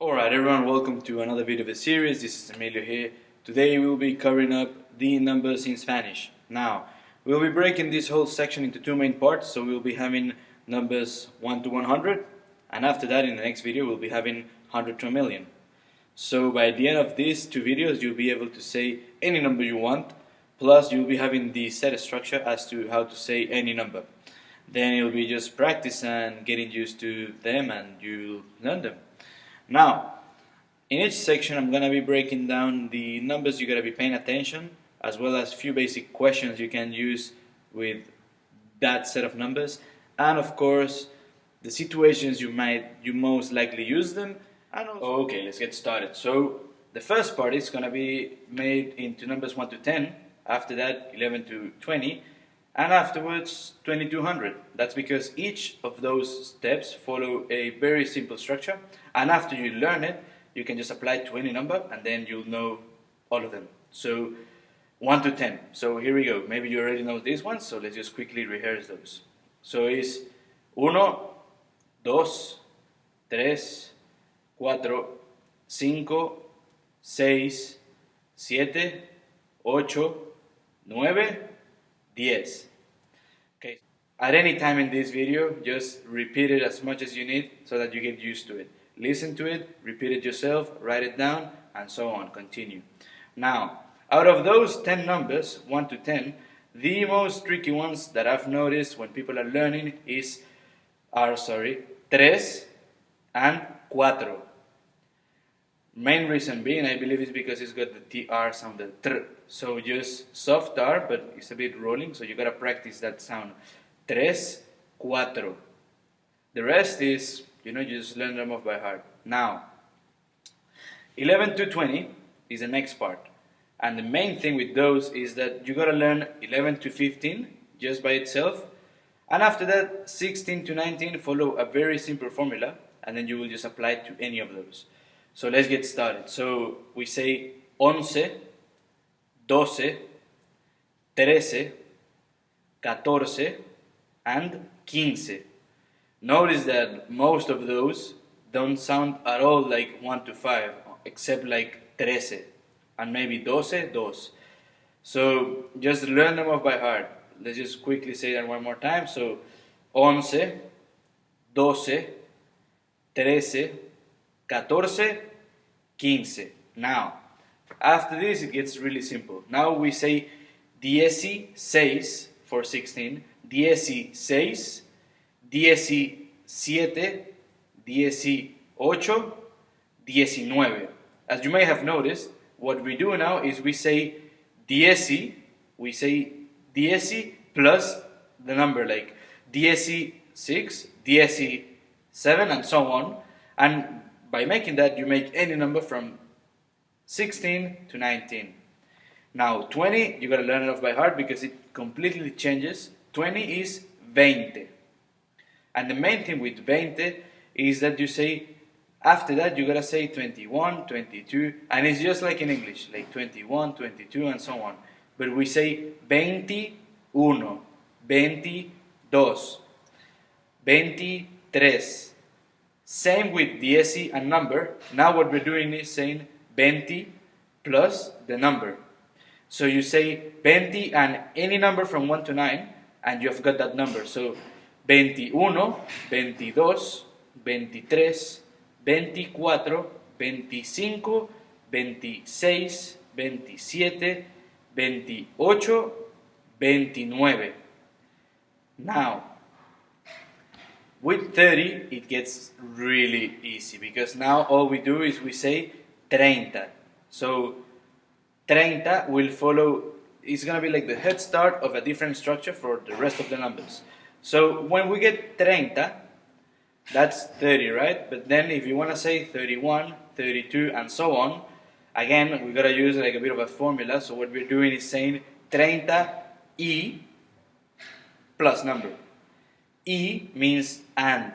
Alright everyone, welcome to another video of the series. This is Emilio here. Today we'll be covering up the numbers in Spanish. Now, we'll be breaking this whole section into two main parts. So we'll be having numbers 1 to 100, and after that in the next video we'll be having 100 to a million. So by the end of these two videos you'll be able to say any number you want, plus you'll be having the set structure as to how to say any number. Then you'll be just practice and getting used to them and you'll learn them. Now, in each section I'm going to be breaking down the numbers you got to be paying attention, as well as few basic questions you can use with that set of numbers, and of course the situations you most likely use them. And also, okay, let's get started. So the first part is going to be made into numbers 1 to 10, after that 11 to 20, and afterwards 20 to 100. That's because each of those steps follow a very simple structure, and after you learn it you can just apply it to any number and then you'll know all of them. So 1 to 10. So here we go. Maybe you already know these ones, so let's just quickly rehearse those. So it's 1, 2, 3, 4, 5, 6, 7, 8, 9, 10. Okay. At any time in this video, just repeat it as much as you need so that you get used to it. Listen to it, repeat it yourself, write it down, and so on. Continue. Now, out of those 10 numbers, 1 to 10, the most tricky ones that I've noticed when people are learning are 3 and 4. Main reason being, I believe, is because it's got the TR sound, the tr. So just soft R, but it's a bit rolling, so you gotta practice that sound. 3, 4. The rest is, you just learn them off by heart. Now, 11 to 20 is the next part. And the main thing with those is that you gotta learn 11 to 15 just by itself. And after that, 16 to 19 follow a very simple formula, and then you will just apply it to any of those. So let's get started. So we say 11, 12, 13, 14, and 15. Notice that most of those don't sound at all like 1 to 5, except like 13 and maybe 12, 2. So just learn them off by heart. Let's just quickly say that one more time. So 11, 12, 13, 14, 15. Now, after this it gets really simple. Now we say 16 for 16, 16, 17, 18, 19. As you may have noticed, what we do now is we say 10 plus the number, like 16, 17, and so on. And by making that, you make any number from 16 to 19. Now 20, you gotta learn it off by heart because it completely changes. 20 is 20. And the main thing with 20 is that you say, after that you gotta say 21, 22, and it's just like in English, like 21, 22, and so on. But we say 21, 22, 23. Same with the SE and number. Now what we're doing is saying 20 plus the number. So you say 20 and any number from 1 to 9, and you've got that number. So 21, 22, 23, 24, 25, 26, 27, 28, 29. Now, with 30, it gets really easy because now all we do is we say 30. So 30 will follow, it's going to be like the head start of a different structure for the rest of the numbers. So when we get 30, that's 30, right? But then if you want to say 31, 32, and so on, again, we got to use like a bit of a formula. So what we're doing is saying 30 y plus number. E means and,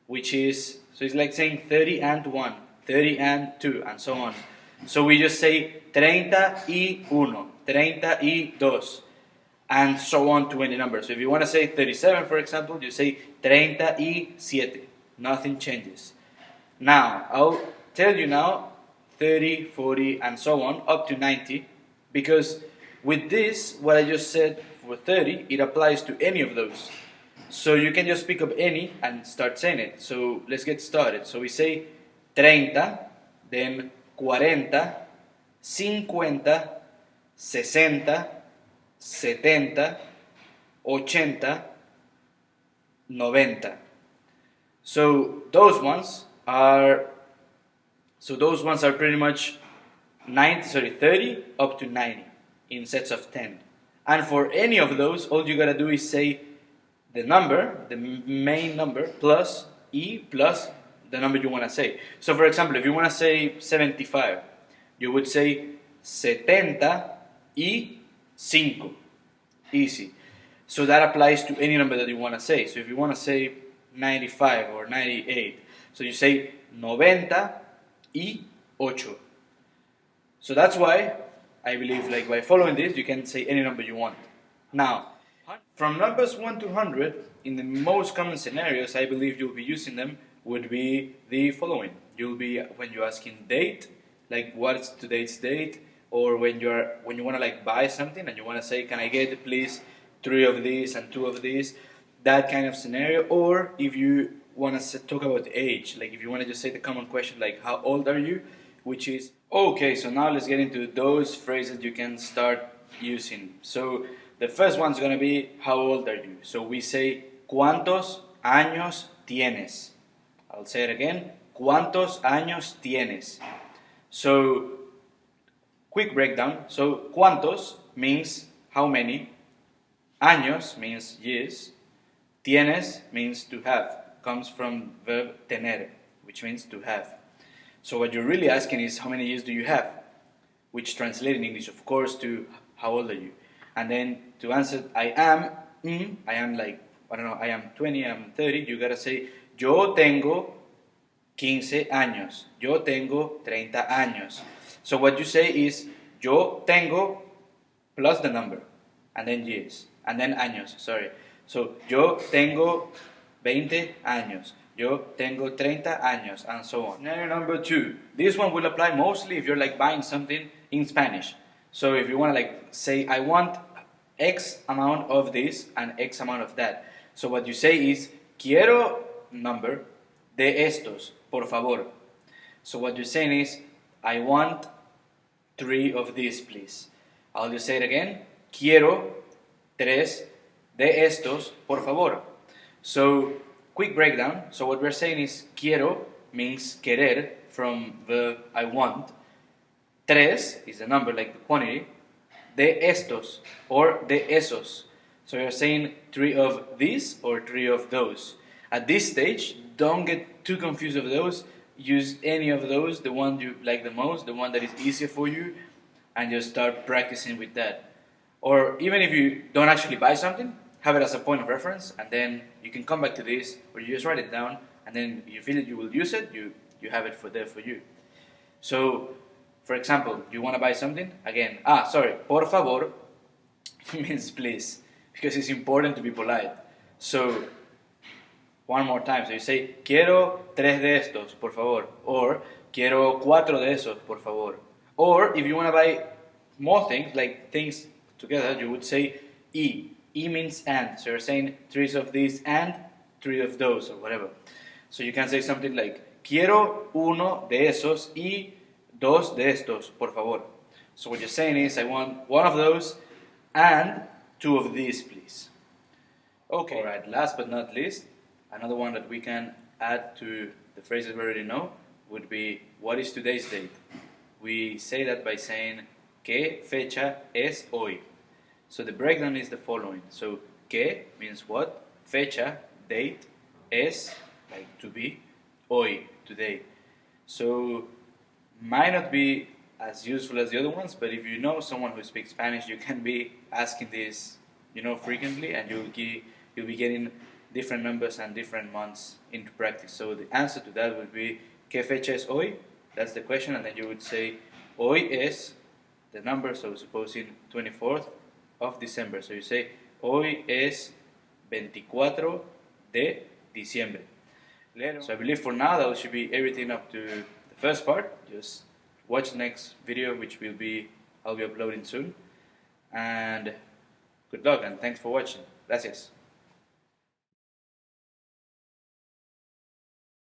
which is, so it's like saying 30 and 1, 30 and 2, and so on. So we just say 30 y 1, 30 y 2, and so on to any number. So if you want to say 37, for example, you say 37. Nothing changes. Now, I'll tell you now 30, 40, and so on, up to 90, because with this, what I just said for 30, it applies to any of those. So you can just pick up any and start saying it. So let's get started. So we say 30, then 40, 50, 60, 70, 80, 90. So those ones are pretty much 30 up to 90 in sets of 10. And for any of those, all you gotta do is say the number, the main number, plus E plus the number you want to say. So for example, if you want to say 75, you would say 75. Easy. So that applies to any number that you want to say. So if you want to say 95 or 98, so you say 98. So that's why I believe, like, by following this, you can say any number you want. Now, from numbers 1 to 100, in the most common scenarios, I believe you'll be using them would be the following. You'll be, when you're asking date, like what's today's date, or when you want to like buy something and you want to say, can I get please 3 of these and 2 of these, that kind of scenario. Or if you want to talk about age, like if you want to just say the common question like how old are you, which is okay. So now let's get into those phrases you can start using. So the first one's going to be, how old are you? So we say, ¿cuántos años tienes? I'll say it again, ¿cuántos años tienes? So, quick breakdown. So, ¿cuántos means how many? Años means years. Tienes means to have. Comes from verb tener, which means to have. So what you're really asking is, how many years do you have? Which translates in English, of course, to how old are you? And then to answer, I am like, I don't know, I am 20, I'm 30, you gotta say, yo tengo 15 años, yo tengo 30 años. So what you say is, yo tengo plus the number, and then years, and then años, sorry. So, yo tengo 20 años, yo tengo 30 años, and so on. Scenario number 2. This one will apply mostly if you're like buying something in Spanish. So if you want to like say, I want X amount of this and X amount of that. So what you say is, quiero number de estos, por favor. So what you're saying is, I want 3 of these, please. I'll just say it again. Quiero 3 de estos, por favor. So, quick breakdown. So what we're saying is, quiero means querer from the I want. 3 is the number, like the quantity. De estos or de esos. So you're saying 3 of these or 3 of those. At this stage, don't get too confused of those. Use any of those, the one you like the most, the one that is easier for you, and just start practicing with that. Or even if you don't actually buy something, have it as a point of reference, and then you can come back to this, or you just write it down, and then you feel that you will use it, you have it there for you. So, for example, you want to buy something, again, por favor means please, because it's important to be polite. So, one more time, so you say, quiero 3 de estos, por favor, or quiero 4 de esos, por favor. Or, if you want to buy more things, like things together, you would say, y. Y means and, so you're saying 3 of these and 3 of those, or whatever. So you can say something like, quiero 1 de esos y 2 de estos, por favor. So what you're saying is, I want 1 of those and 2 of these, please. Okay, alright, last but not least, another one that we can add to the phrases we already know would be, what is today's date? We say that by saying, ¿qué fecha es hoy? So the breakdown is the following. So, ¿qué means what? Fecha, date, es, like to be, hoy, today. So, might not be as useful as the other ones, but if you know someone who speaks Spanish, you can be asking this, frequently, and you'll be getting different numbers and different months into practice. So the answer to that would be, ¿qué fecha es hoy? That's the question, and then you would say, hoy es the number, so supposing 24th of December. So you say, hoy es 24 de diciembre. later. So I believe for now that should be everything up to the first part. Just watch the next video, which I'll be uploading soon. And good luck and thanks for watching. Gracias.